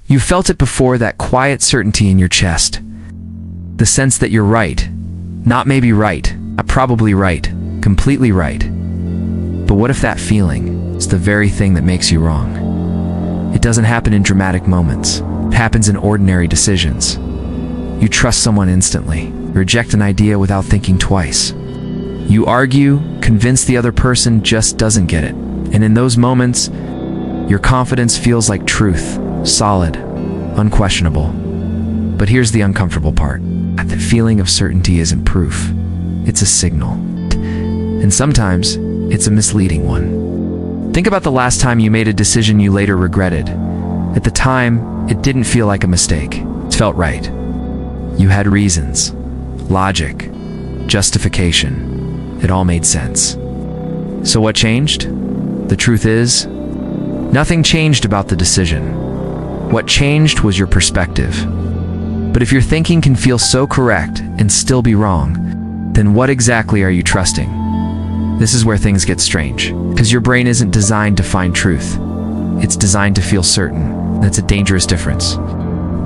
You felt it before, that quiet certainty in your chest. The sense that you're right. Not maybe right, not probably right, completely right. But what if that feeling is the very thing that makes you wrong? It doesn't happen in dramatic moments. It happens in ordinary decisions. You trust someone instantly. Reject an idea without thinking twice. You argue, convince the other person just doesn't get it. And in those moments, your confidence feels like truth, solid, unquestionable. But here's the uncomfortable part. That feeling of certainty isn't proof. It's a signal. And sometimes, it's a misleading one. Think about the last time you made a decision you later regretted. At the time, it didn't feel like a mistake. It felt right. You had reasons, logic, justification. It all made sense. So what changed? The truth is, nothing changed about the decision. What changed was your perspective. But if your thinking can feel so correct and still be wrong, then what exactly are you trusting? This is where things get strange, because your brain isn't designed to find truth. It's designed to feel certain. That's a dangerous difference.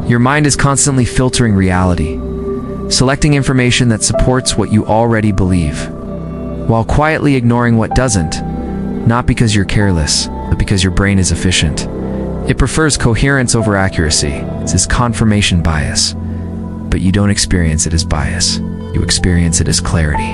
Your mind is constantly filtering reality, selecting information that supports what you already believe, while quietly ignoring what doesn't, not because you're careless, but because your brain is efficient. It prefers coherence over accuracy. It's this confirmation bias. But you don't experience it as bias. You experience it as clarity.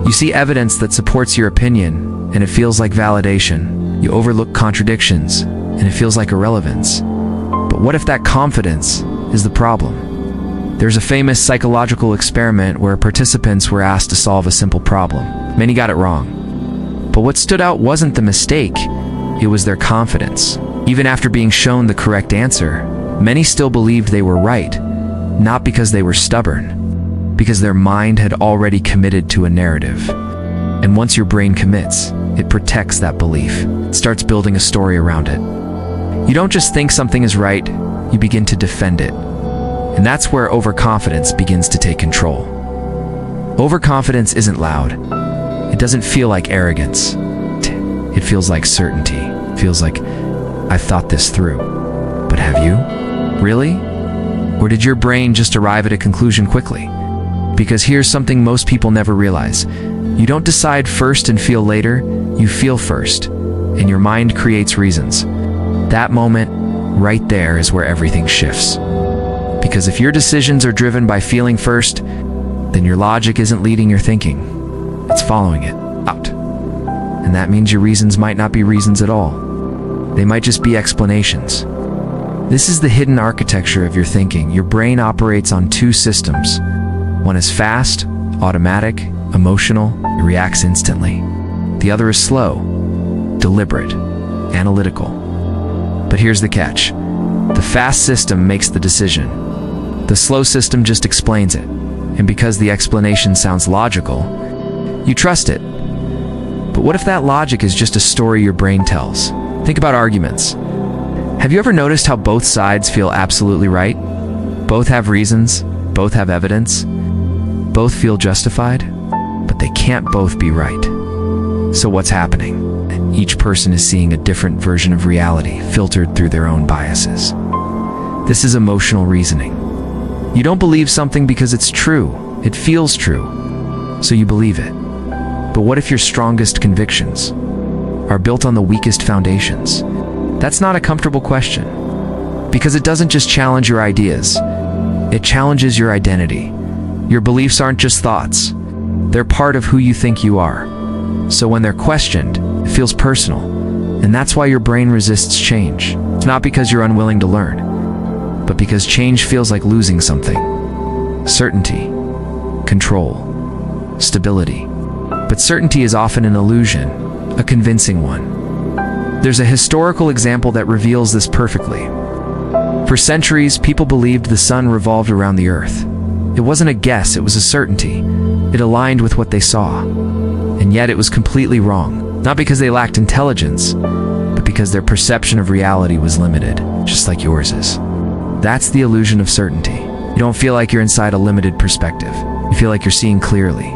You see evidence that supports your opinion, and it feels like validation. You overlook contradictions, and it feels like irrelevance. But what if that confidence is the problem? There's a famous psychological experiment where participants were asked to solve a simple problem. Many got it wrong. But what stood out wasn't the mistake, it was their confidence. Even after being shown the correct answer, many still believed they were right, not because they were stubborn, because their mind had already committed to a narrative. And once your brain commits, it protects that belief. It starts building a story around it. You don't just think something is right, you begin to defend it. And that's where overconfidence begins to take control. Overconfidence isn't loud. It doesn't feel like arrogance. It feels like certainty. It feels like, I've thought this through. But have you? Really? Or did your brain just arrive at a conclusion quickly? Because here's something most people never realize. You don't decide first and feel later, you feel first. And your mind creates reasons. That moment, right there, is where everything shifts. Because if your decisions are driven by feeling first, then your logic isn't leading your thinking. It's following it out. And that means your reasons might not be reasons at all. They might just be explanations. This is the hidden architecture of your thinking. Your brain operates on two systems. One is fast, automatic, emotional, it reacts instantly. The other is slow, deliberate, analytical. But here's the catch. The fast system makes the decision. The slow system just explains it. And because the explanation sounds logical, you trust it. But what if that logic is just a story your brain tells? Think about arguments. Have you ever noticed how both sides feel absolutely right? Both have reasons, both have evidence, both feel justified, but they can't both be right. So what's happening? Each person is seeing a different version of reality, filtered through their own biases. This is emotional reasoning. You don't believe something because it's true. It feels true, so you believe it. But what if your strongest convictions are built on the weakest foundations? That's not a comfortable question, because it doesn't just challenge your ideas, it challenges your identity. Your beliefs aren't just thoughts, they're part of who you think you are. So when they're questioned, it feels personal, and that's why your brain resists change. It's not because you're unwilling to learn, but because change feels like losing something. Certainty, control, stability. But certainty is often an illusion, a convincing one. There's a historical example that reveals this perfectly. For centuries, people believed the sun revolved around the earth. It wasn't a guess, it was a certainty. It aligned with what they saw. And yet it was completely wrong. Not because they lacked intelligence, but because their perception of reality was limited, just like yours is. That's the illusion of certainty. You don't feel like you're inside a limited perspective. You feel like you're seeing clearly.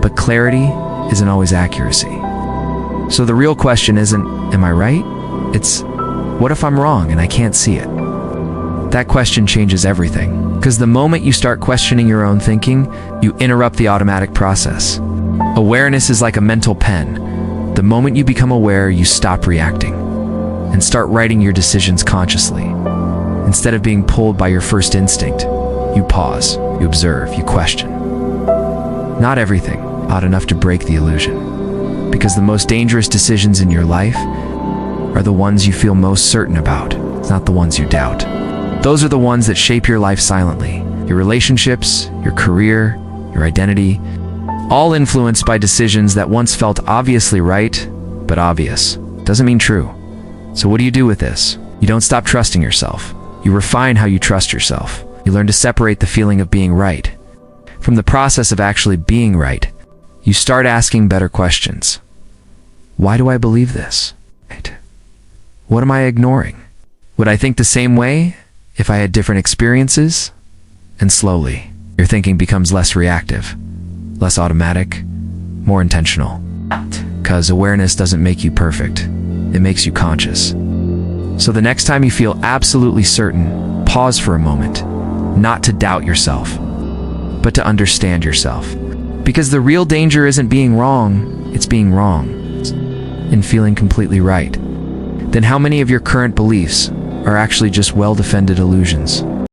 But clarity isn't always accuracy. So the real question isn't, am I right? It's, what if I'm wrong and I can't see it? That question changes everything. Because the moment you start questioning your own thinking, you interrupt the automatic process. Awareness is like a mental pen. The moment you become aware, you stop reacting and start writing your decisions consciously. Instead of being pulled by your first instinct, you pause, you observe, you question. Not everything, odd enough to break the illusion. Because the most dangerous decisions in your life are the ones you feel most certain about, not the ones you doubt. Those are the ones that shape your life silently. Your relationships, your career, your identity, all influenced by decisions that once felt obviously right, but obvious doesn't mean true. So what do you do with this? You don't stop trusting yourself. You refine how you trust yourself. You learn to separate the feeling of being right from the process of actually being right. You start asking better questions. Why do I believe this? What am I ignoring? Would I think the same way if I had different experiences? And slowly, your thinking becomes less reactive, less automatic, more intentional. Because awareness doesn't make you perfect. It makes you conscious. So the next time you feel absolutely certain, pause for a moment, not to doubt yourself, but to understand yourself. Because the real danger isn't being wrong, it's being wrong and feeling completely right. Then how many of your current beliefs are actually just well-defended illusions?